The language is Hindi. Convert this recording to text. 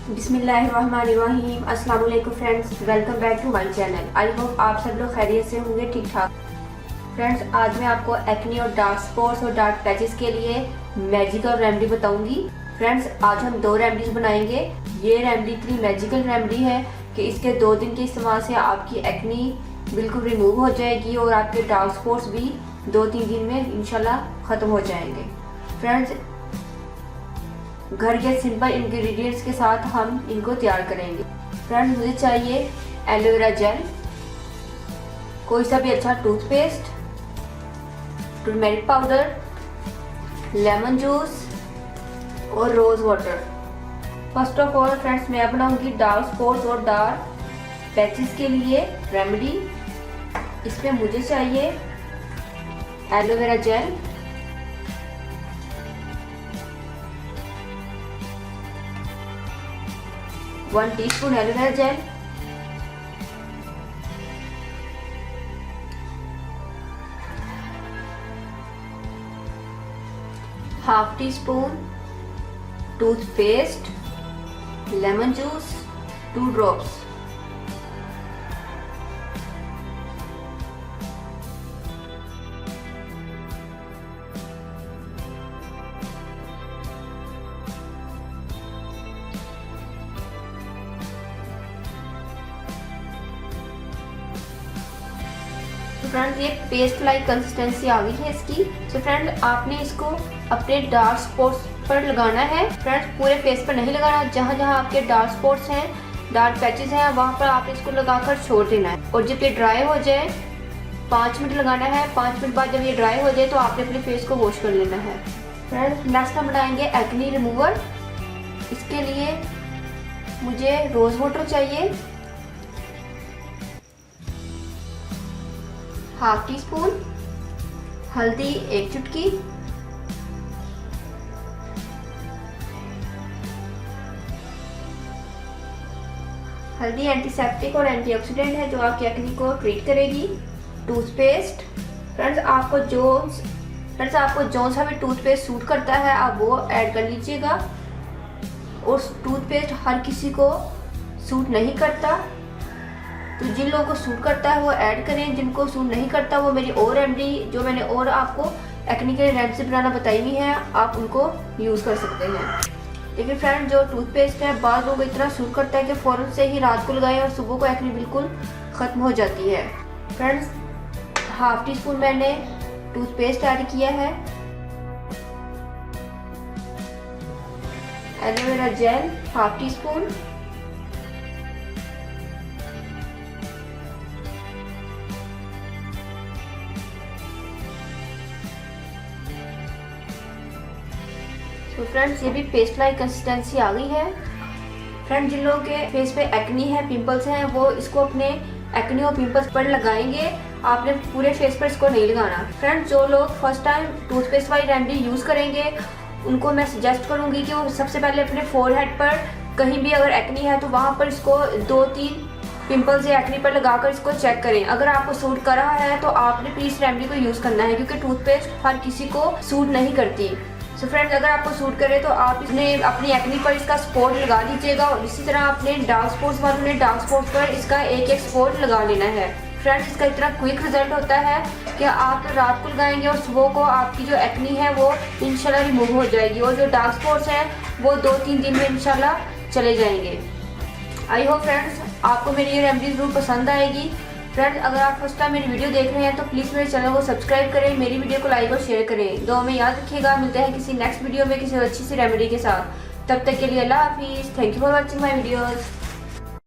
बिस्मिल्लाहिर्रहमानिर्रहीम। अस्सलाम वालेकुम friends, welcome back to my channel. I hope आप सब लोग खैरियत से होंगे, ठीक ठाक। फ्रेंड्स, आज मैं आपको एक्ने और डार्क स्पॉट्स और डार्क पैचेस के लिए मैजिकल रेमेडी बताऊंगी। फ्रेंड्स, आज हम 2 रेमेडीज बनाएंगे। ये रेमेडी इतनी मैजिकल रेमेडी है कि इसके 2 दिन के इस्तेमाल से आपकी एक्ने बिल्कुल रिमूव हो जाएगी और आपके डार्क स्पॉट्स भी 2-3 दिन में इंशाल्लाह ख़त्म हो जाएंगे। फ्रेंड्स, घर के सिंपल इंग्रेडिएंट्स के साथ हम इनको तैयार करेंगे। फ्रेंड्स, मुझे चाहिए एलोवेरा जेल, कोई सा भी अच्छा toothpaste, turmeric powder, lemon juice और rose water. First of all friends, मैं बनाऊंगी डार्क स्पॉट्स और डार्क पैचेस के लिए रेमेडी। इसमें मुझे चाहिए aloe vera gel, 1 teaspoon aloe vera gel, half teaspoon toothpaste, lemon juice 2 drops, तो फ्रेंड्स ये पेस्ट लाइक कंसिस्टेंसी आ गई है इसकी। तो फ्रेंड, आपने इसको अपने डार्क स्पॉट्स पर लगाना है। फ्रेंड्स, पूरे फेस पर नहीं लगाना, जहाँ जहाँ आपके डार्क स्पॉट्स हैं, डार्क पैचेस हैं, वहाँ पर आप इसको लगाकर छोड़ देना है। और जब ये ड्राई हो जाए 5 मिनट लगाना है। 5 मिनट बाद जब ये ड्राई हो जाए तो आपने अपने फेस को वॉश कर लेना है। फ्रेंड्स, नेक्स्ट हम बनाएंगे एक्ने रिमूवर। इसके लिए मुझे रोज वाटर चाहिए, हाफ टी स्पून, हल्दी 1 चुटकी, हल्दी एंटीसेप्टिक और एंटीऑक्सीडेंट है जो आपकी एक्ने को ट्रीट करेगी। टूथपेस्ट, फ्रेंड्स आपको जो सा भी टूथपेस्ट सूट करता है आप वो ऐड कर लीजिएगा। और टूथपेस्ट हर किसी को सूट नहीं करता, तो जिन लोगों को सूट करता है वो ऐड करें, जिनको सूट नहीं करता वो मेरी और रेमेडी जो मैंने और आपको एक्ने के रेमेडी बनाना बताई हुई है, आप उनको यूज़ कर सकते हैं। लेकिन फ्रेंड, जो टूथपेस्ट है बाद लोगों को इतना सूट करता है कि फ़ौरन से ही रात को लगाएं और सुबह को एक्ने बिल्कुल ख़त्म हो जाती है। फ्रेंड्स, हाफ टी स्पून मैंने टूथपेस्ट ऐड किया है, aloe vera gel half tea spoon, तो फ्रेंड्स ये भी पेस्ट लाइक कंसिस्टेंसी आ गई है। फ्रेंड्स, जिन लोगों के फेस पे एक्नी है, पिंपल्स हैं, वो इसको अपने एक्नी और पिंपल्स पर लगाएंगे। आपने पूरे फेस पर इसको नहीं लगाना। फ्रेंड्स, जो लोग फर्स्ट टाइम टूथपेस्ट वाली रेमेडी यूज़ करेंगे उनको मैं सजेस्ट करूंगी कि वो सबसे पहले अपने फोरहेड पर कहीं भी अगर एक्नी है तो वहाँ पर इसको 2-3 पिंपल्स या एक्नी पर लगाकर इसको चेक करें। अगर आपको सूट कर रहा है तो आपने प्लीज रेमेडी को यूज़ करना है, क्योंकि टूथपेस्ट हर किसी को सूट नहीं करती। सो फ्रेंड्स, अगर आपको सूट करे तो आप इसने अपनी एक्नी पर इसका स्पॉट लगा लीजिएगा और इसी तरह अपने डार्क स्पॉट्स वालों ने डार्क स्पॉट्स पर इसका एक स्पॉट लगा लेना है। फ्रेंड्स, इसका इतना क्विक रिजल्ट होता है कि आप रात को लगाएंगे और सुबह को आपकी जो एक्नी है वो इंशाल्लाह रिमूव हो जाएगी और जो डार्क स्पॉट्स हैं वो 2-3 दिन में इंशाल्लाह चले जाएंगे। आई होप फ्रेंड्स आपको मेरी ये रेमेडी ज़रूर पसंद आएगी। फ्रेंड्स, अगर आप फर्स्ट टाइम मेरी वीडियो देख रहे हैं तो प्लीज़ मेरे चैनल को सब्सक्राइब करें, मेरी वीडियो को लाइक और शेयर करें। दुआ में याद रखिएगा। मिलते हैं किसी नेक्स्ट वीडियो में किसी अच्छी सी रेमेडी के साथ। तब तक के लिए अल्लाह हाफिज़। Thank you for watching my videos.